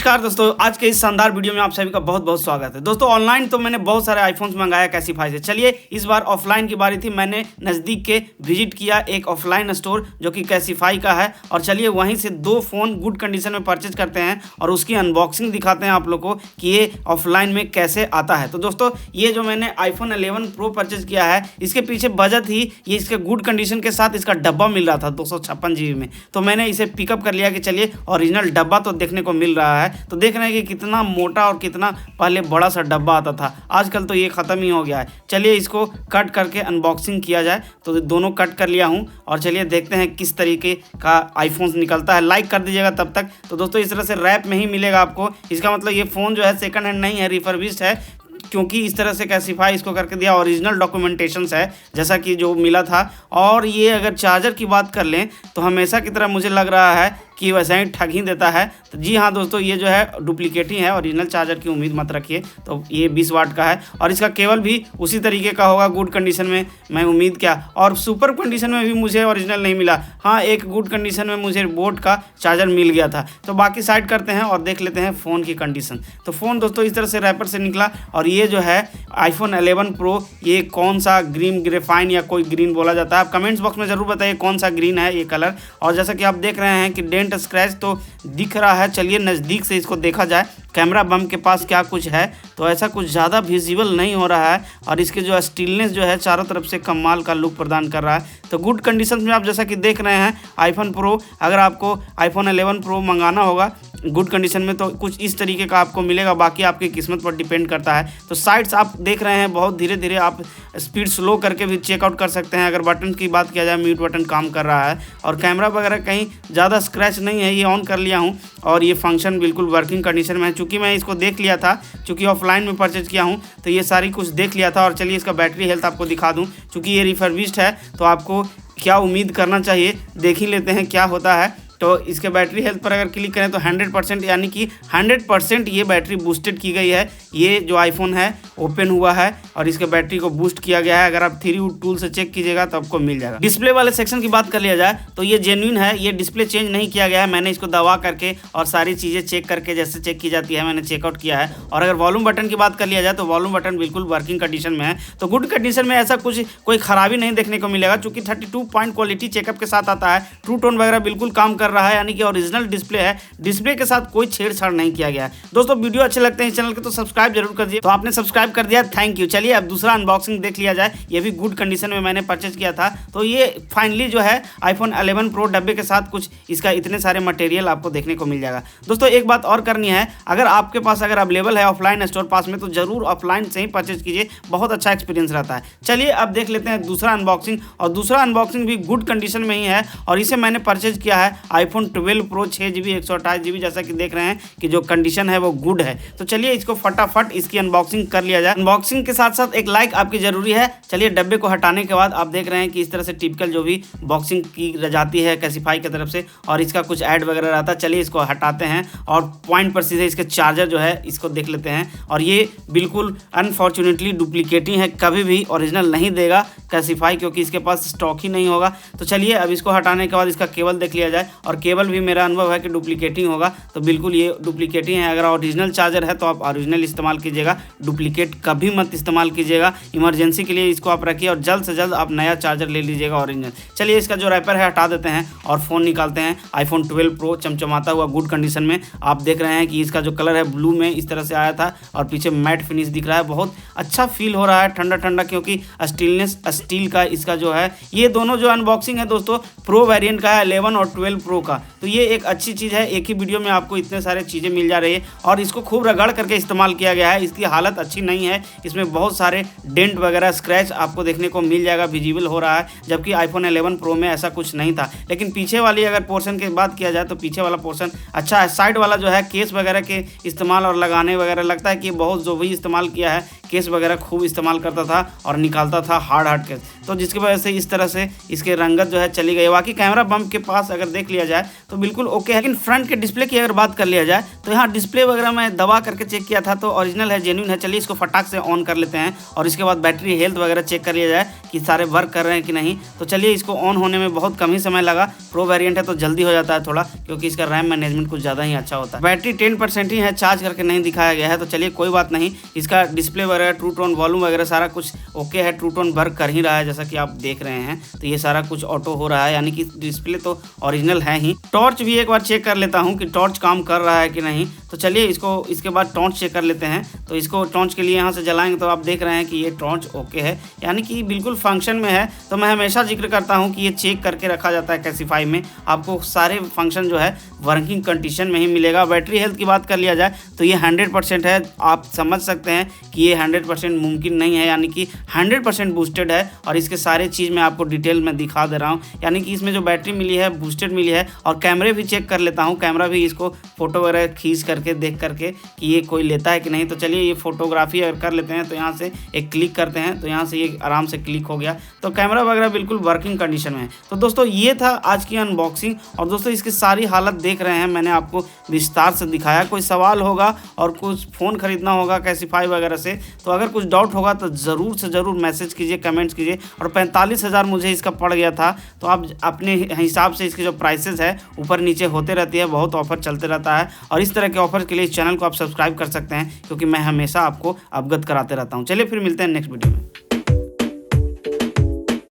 नमस्कार दोस्तों, आज के इस शानदार वीडियो में आप सभी का बहुत बहुत स्वागत है। दोस्तों ऑनलाइन तो मैंने बहुत सारे आईफोन्स मंगाया कैसीफाई से। चलिए इस बार ऑफलाइन की बारी थी। मैंने नज़दीक के विजिट किया एक ऑफलाइन स्टोर जो कि कैसीफाई का है, और चलिए वहीं से दो फ़ोन गुड कंडीशन में परचेज करते हैं और उसकी अनबॉक्सिंग दिखाते हैं आप लोग को कि ये ऑफलाइन में कैसे आता है। तो दोस्तों ये जो मैंने आईफोन 11 प्रो परचेज किया है, इसके पीछे बजट ही ये इसके गुड कंडीशन के साथ इसका डब्बा मिल रहा था 256 GB में। तो मैंने इसे पिकअप कर लिया कि चलिए ओरिजिनल डब्बा तो देखने को मिल रहा है। तो देख रहे हैं कि कितना मोटा और कितना पहले बड़ा सा डब्बा आता था, आजकल तो ये ख़त्म ही हो गया है। चलिए इसको कट करके अनबॉक्सिंग किया जाए। तो दोनों कट कर लिया हूँ और चलिए देखते हैं किस तरीके का आईफोन निकलता है। लाइक कर दीजिएगा तब तक। तो दोस्तों इस तरह से रैप में ही मिलेगा आपको। इसका मतलब ये फ़ोन जो है सेकंड हैंड नहीं है, रिफर्बिश्ड है, क्योंकि इस तरह से कैसीफाई इसको करके दिया। ओरिजिनल डॉक्यूमेंटेशंस है जैसा कि जो मिला था। और ये अगर चार्जर की बात कर लें तो हमेशा की तरह मुझे लग रहा है कि वैसे ही ठग ही देता है। तो जी हाँ दोस्तों, ये जो है डुप्लीकेट ही है, ओरिजिनल चार्जर की उम्मीद मत रखिए। तो ये 20 वाट का है और इसका केबल भी उसी तरीके का होगा गुड कंडीशन में, मैं उम्मीद क्या। और सुपर कंडीशन में भी मुझे ओरिजिनल नहीं मिला। हाँ, एक गुड कंडीशन में मुझे बोट का चार्जर मिल गया था। तो बाकी साइड करते हैं और देख लेते हैं फ़ोन की कंडीशन। तो फ़ोन दोस्तों इस तरह से रैपर से निकला। और ये जो है आईफोन 11 प्रो, ये कौन सा ग्रीन, ग्रेफाइन या कोई ग्रीन बोला जाता है, आप कमेंट्स बॉक्स में ज़रूर बताइए कौन सा ग्रीन है ये कलर। और जैसा कि आप देख रहे हैं कि डेंट स्क्रैच तो दिख रहा है। चलिए नज़दीक से इसको देखा जाए। कैमरा बम के पास क्या कुछ है तो ऐसा कुछ ज़्यादा विजिबल नहीं हो रहा है। और इसके जो स्टीलनेस जो है चारों तरफ से कमाल का लुक प्रदान कर रहा है। तो गुड कंडीशन में आप जैसा कि देख रहे हैं आईफोन प्रो, अगर आपको आईफोन 11 प्रो मंगाना होगा गुड कंडीशन में तो कुछ इस तरीके का आपको मिलेगा। बाकी आपकी किस्मत पर डिपेंड करता है। तो साइड्स आप देख रहे हैं बहुत धीरे धीरे, आप स्पीड स्लो करके भी चेकआउट कर सकते हैं। अगर बटन की बात किया जाए, म्यूट बटन काम कर रहा है और कैमरा वगैरह कहीं ज़्यादा स्क्रैच नहीं है। ये ऑन कर लिया हूँ और ये फंक्शन बिल्कुल वर्किंग कंडीशन में है। चूँकि मैं इसको देख लिया था, चूँकि ऑफलाइन में परचेज किया हूँ तो ये सारी कुछ देख लिया था। और चलिए इसका बैटरी हेल्थ आपको दिखा दूँ। चूँकि ये रिफर्बिश्ड है तो आपको क्या उम्मीद करना चाहिए देख ही लेते हैं क्या होता है। तो इसके बैटरी हेल्थ पर अगर क्लिक करें तो 100%, यानी कि 100% ये बैटरी बूस्टेड की गई है। ये जो आईफोन है ओपन हुआ है और इसके बैटरी को बूस्ट किया गया है। अगर आप 3U टूल से चेक कीजिएगा तो आपको मिल जाएगा। डिस्प्ले वाले सेक्शन की बात कर लिया जाए तो ये जेन्युइन है, ये डिस्प्ले चेंज नहीं किया गया है। मैंने इसको दबा करके और सारी चीज़ें चेक करके जैसे चेक की जाती है मैंने चेकआउट किया है। और अगर वॉल्यूम बटन की बात कर लिया जाए तो वॉल्यूम बटन बिल्कुल वर्किंग कंडीशन में है। तो गुड कंडीशन में ऐसा कुछ कोई खराबी नहीं देखने को मिलेगा। चूँकि 32 पॉइंट क्वालिटी चेकअप के साथ आता है। ट्रू टोन वगैरह बिल्कुल काम कर रहा है, यानी कि ओरिजिनल डिस्प्ले है। डिस्प्ले के साथ कोई छेड़छाड़ नहीं किया गया है। दोस्तों वीडियो अच्छे लगते हैं चैनल के तो सब्सक्राइब जरूर कर दिए। तो आपने सब्सक्राइब कर दिया, थैंक यू। चलिए अब दूसरा अनबॉक्सिंग देख लिया जाए। ये भी गुड कंडीशन में मैंने परचेज किया था। तो ये फाइनली जो है आईफोन 11 प्रो डब्बे के साथ कुछ इसका इतने सारे मटेरियल आपको देखने को मिल जाएगा। दोस्तों एक बात और करनी है, अगर आपके पास अगर अवेलेबल है ऑफलाइन स्टोर पास में तो जरूर ऑफलाइन से ही परचेज कीजिए, बहुत अच्छा एक्सपीरियंस रहता है। चलिए अब देख लेते हैं दूसरा अनबॉक्सिंग। और दूसरा अनबॉक्सिंग भी गुड कंडीशन में ही है और इसे मैंने परचेज किया है आईफोन 12 प्रो 6GB 128 GB। जैसा कि देख रहे हैं कि जो कंडीशन है वो गुड है। तो चलिए इसको फटाफट इसकी अनबॉक्सिंग कर लिया जाए। अनबॉक्सिंग के साथ साथ एक लाइक आपकी जरूरी है। चलिए डब्बे को हटाने के बाद आप देख रहे हैं कि इस तरह से टिपिकल जो भी बॉक्सिंग की जाती है कैसीफाई की तरफ से, और इसका कुछ ऐड वगैरह रहता है। चलिए इसको हटाते हैं और पॉइंट पर सीधे इसके चार्जर जो है इसको देख लेते हैं। और ये बिल्कुल अनफॉर्चुनेटली डुप्लीकेट ही है, कभी भी ओरिजिनल नहीं देगा कैसीफाई, क्योंकि इसके पास स्टॉक ही नहीं होगा। तो चलिए अब इसको हटाने के बाद इसका केबल देख लिया जाए। और केबल भी मेरा अनुभव है कि डुप्लीकेट ही होगा, तो बिल्कुल ये डुप्लीकेट ही है। अगर ओरिजिनल चार्जर है तो आप ओरिजिनल इस्तेमाल कीजिएगा, डुप्लीकेट कभी मत इस्तेमाल कीजिएगा। इमरजेंसी के लिए इसको आप रखिए और जल्द से जल्द आप नया चार्जर ले लीजिएगा ओरिजिनल। चलिए इसका जो रैपर है हटा देते हैं और फ़ोन निकालते हैं। आईफोन 12 प्रो चमचमाता हुआ गुड कंडीशन में आप देख रहे हैं कि इसका जो कलर है ब्लू में इस तरह से आया था और पीछे मैट फिनिश दिख रहा है। बहुत अच्छा फील हो रहा है, ठंडा ठंडा, क्योंकि स्टीलनेस स्टील का इसका जो है। ये दोनों जो अनबॉक्सिंग है दोस्तों प्रो वेरिएंट का है 11 और 12 प्रो का। तो ये एक अच्छी चीज़ है, एक ही वीडियो में आपको इतने सारे चीज़ें मिल जा रही है। और इसको खूब रगड़ करके इस्तेमाल किया गया है। इसकी हालत अच्छी नहीं है, इसमें बहुत सारे डेंट वगैरह स्क्रैच आपको देखने को मिल जाएगा, विजिबल हो रहा है। जबकि आईफोन 11 प्रो में ऐसा कुछ नहीं था। लेकिन पीछे वाली अगर पोर्शन की बात किया जाए तो पीछे वाला पोर्शन अच्छा है। साइड वाला जो है केस वगैरह के इस्तेमाल और लगाने वगैरह लगता है कि बहुत जो भी इस्तेमाल किया है केस वगैरह खूब इस्तेमाल करता था और निकालता था हार्ड केस, तो जिसकी वजह से इस तरह से इसके रंगत जो है चली गई। बाकी कैमरा बम्प के पास अगर देख लिया जाए तो बिल्कुल ओके है, लेकिन फ्रंट के डिस्प्ले की अगर बात कर लिया जाए तो यहाँ डिस्प्ले वगैरह मैं दबा करके चेक किया था तो ओरिजिनल है, जेन्युइन है। चलिए इसको फटाक से ऑन कर लेते हैं और इसके बाद बैटरी हेल्थ वगैरह चेक कर लिया जाए कि सारे वर्क कर रहे हैं कि नहीं। तो चलिए इसको ऑन होने में बहुत कम ही समय लगा, प्रो वेरिएंट है तो जल्दी हो जाता है थोड़ा, क्योंकि इसका रैम मैनेजमेंट कुछ ज़्यादा ही अच्छा होता है। बैटरी 10% ही है, चार्ज करके नहीं दिखाया गया है, तो चलिए कोई बात नहीं। इसका डिस्प्ले वगैरह, ट्रू टोन, वॉल्यूम वगैरह सारा कुछ ओके है। ट्रू टोन वर्क कर ही रहा है जैसा कि आप देख रहे हैं, तो ये सारा कुछ ऑटो हो रहा है, यानी कि डिस्प्ले तो ओरिजिनल है ही। टॉर्च भी एक बार चेक कर लेता हूँ कि टॉर्च काम कर रहा है कि नहीं। तो चलिए इसको इसके बाद टॉर्च चेक कर लेते हैं। तो इसको टॉर्च के लिए यहाँ से जलाएंगे तो आप देख रहे हैं कि ये टॉर्च ओके है, यानी कि बिल्कुल फंक्शन में है। तो मैं हमेशा जिक्र करता हूँ कि ये चेक करके रखा जाता है कैसीफाई में, आपको सारे फंक्शन जो है वर्किंग कंडीशन में ही मिलेगा। बैटरी हेल्थ की बात कर लिया जाए तो ये 100% है। आप समझ सकते हैं कि ये 100% मुमकिन नहीं है, यानी कि 100% बूस्टेड है। और इसके सारे चीज़ मैं आपको डिटेल में दिखा दे रहा हूँ, यानी कि इसमें जो बैटरी मिली है बूस्टेड मिली है। और कैमरे भी चेक कर लेता हूँ, कैमरा भी इसको फोटो वगैरह खींच करके देख करके कि ये कोई लेता है कि नहीं। तो चलिए ये फोटोग्राफी अगर कर लेते हैं तो यहाँ से एक क्लिक करते हैं तो यहाँ से ये आराम से क्लिक हो गया, तो कैमरा वगैरह बिल्कुल वर्किंग कंडीशन में है। तो दोस्तों ये था आज की अनबॉक्सिंग। और दोस्तों इसकी सारी हालत देख रहे हैं, मैंने आपको विस्तार से दिखाया। कोई सवाल होगा और कुछ फ़ोन खरीदना होगा कैसीफाई वगैरह से, तो अगर कुछ डाउट होगा तो ज़रूर से ज़रूर मैसेज कीजिए, कमेंट्स कीजिए। और 45,000 मुझे इसका पड़ गया था, तो आप अपने हिसाब से इसके जो प्राइसेस है ऊपर नीचे होते रहती है, बहुत ऑफर चलते रहता है। और इस तरह के ऑफर के लिए इस चैनल को आप सब्सक्राइब कर सकते हैं, क्योंकि मैं हमेशा आपको अवगत कराते रहता हूँ। चलिए फिर मिलते हैं नेक्स्ट वीडियो में।